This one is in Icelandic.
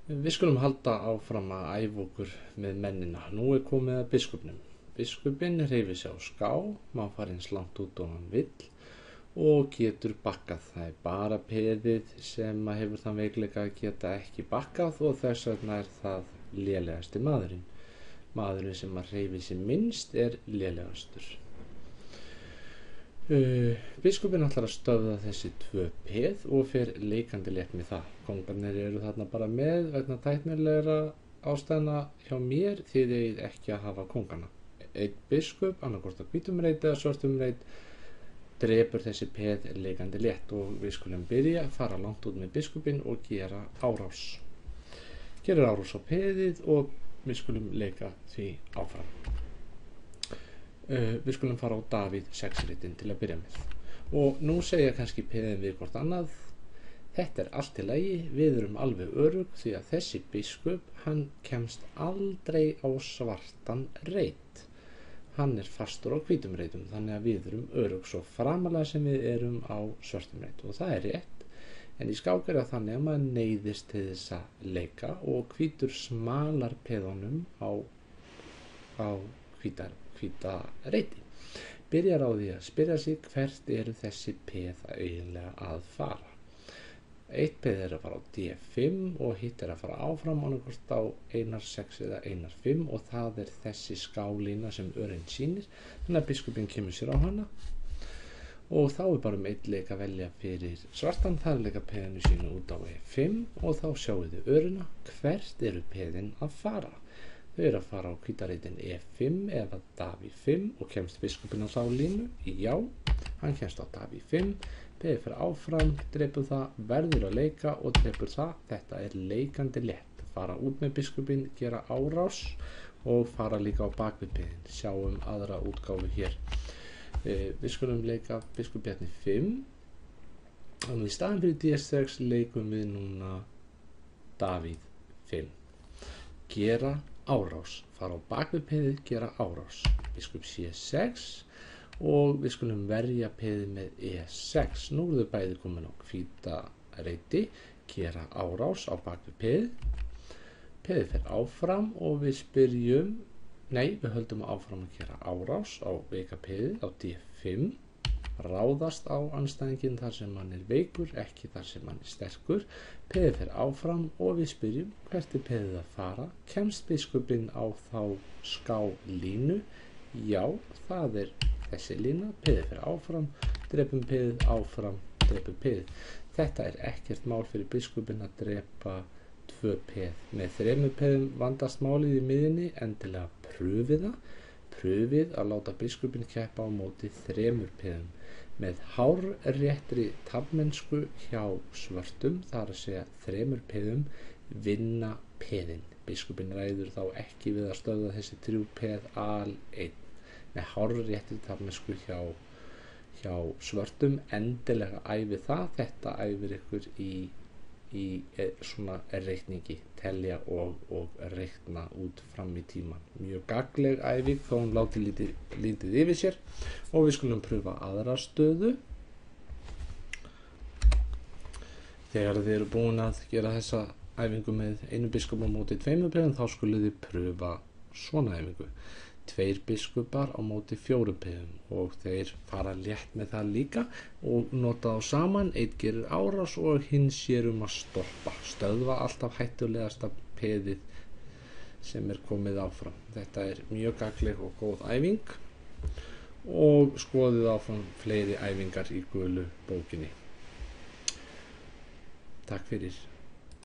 Við skulum halda áfram að æfa okkur með mennina. Nú er komið að biskupnum. Biskupinn hreyfir sig á ská, má fara eins langt út og hann vill og getur bakkað. Það er bara peðið sem hefur þann veikleika að geta ekki bakkað og þess vegna er það lélegasti maðurinn. Maðurinn sem að hreyfi sig minnst er lélegastur. Biskupinn ætlar að stöðva þessi 2 peð og fer leikandi létt með það. Kóngarnir eru þarna bara með vegna tæknilegra ástæðna hjá mér, þið eigið ekki að hafa kóngarna. Einn biskup, annarkvort á hvítum reit eða svörtum reit, drepur þessi peð leikandi létt og við skulum byrja að fara langt út með biskupinn og gera árás. Gerir árás á peðið og við skulum leika því áfram. Við skulum fara á Davíð 6 ritin til að byrja með. Og nú segja kannski peðin við hvort annað, þetta er allt í lagi, við erum alveg örugg því að þessi biskup, hann kemst aldrei á svartan reit. Hann er fastur á hvítum reitum, þannig að við erum örugg svo framalega sem við erum á svörtum reit. Og það er rétt, en í skák er það þannig að maður neyðist til þess að leika og hvítur smalar peðunum á hvíta reiti. Byrjar á því að spyrja sig hvert eru þessi peð eiginlega að fara. Eitt peð er að fara á D5 og hitt er að fara áfram annarkvort á 1-6 eða 1-5 og það er þessi skálína sem örinn sýnir, þannig að biskupinn kemur sér á hana og þá er bara eitt leik að velja fyrir svartan, það er leika peðinu sínu út á E5 og þá sjáum við örina, hvert eru peðin að fara. Þau eru að fara á hvítareitin E5 eða Davíð 5 og kemst biskupinn á þá línu? Já, hann kemst á Davíð 5, peðið fyrir áfram, drepur það, verður að leika og drepur það. Þetta er leikandi létt. Fara út með biskupinn, gera árás og fara líka á bakvið peðin. Sjáum aðra útgáfu hér. Við skulum leika biskup Bjarni 5. Þannig í staðin fyrir DS6 leikum við núna Davíð 5. Gera árás, fara á bakvið peðið, gera árás. Biskup C6 og við skulum verja peðið með E6. Nú eru þau bæði komin á hvíta reiti, gera árás á bakvið peðið. Peðið fer áfram og við spyrjum, við höldum áfram að gera árás á veika peðið á D5. Ráðast á andstæðinginn þar sem hann er veikur, ekki þar sem hann er sterkur. Peðið fer áfram og við spyrjum hvert er peðið að fara. Kemst biskupinn á þá skálínu? Já, það er þessi lína. Peðið fer áfram, drepum peðið, áfram, drepum peðið. Þetta er ekkert mál fyrir biskupinn að drepa 2 peð. Með 3 peðum vandast málið í miðjunni, endilega pröfið það. Pröfið að láta biskupinn keppa á móti 3 peðum. Með hárréttri taflmennsku hjá svörtum, það er að segja 3 peðum, vinna peðin. Biskupinn ræður þá ekki við að stöðva þessi 3 peð al-1. Með hárréttri taflmennsku hjá svörtum, endilega æfi það. Þetta æfir ykkur í svona reikningi, telja og reikna út fram í tíman. Mjög gagnleg æfing þó hún láti lítið yfir sér og við skulum pröfa aðra stöðu. Þegar þið eru búin að gera þessa æfingu með 1 biskup á móti 2 peðum þá skulum þið pröfa svona æfingu. 2 biskupar á móti 4 peðum og þeir fara létt með það líka og nota þá saman, einn gerir árás og hinn sér að stoppa, stöðva alltaf hættulegasta peðið sem er komið áfram. Þetta er mjög gagnleg og góð æfing og skoðið áfram fleiri æfingar í gulu bókinni. Takk fyrir.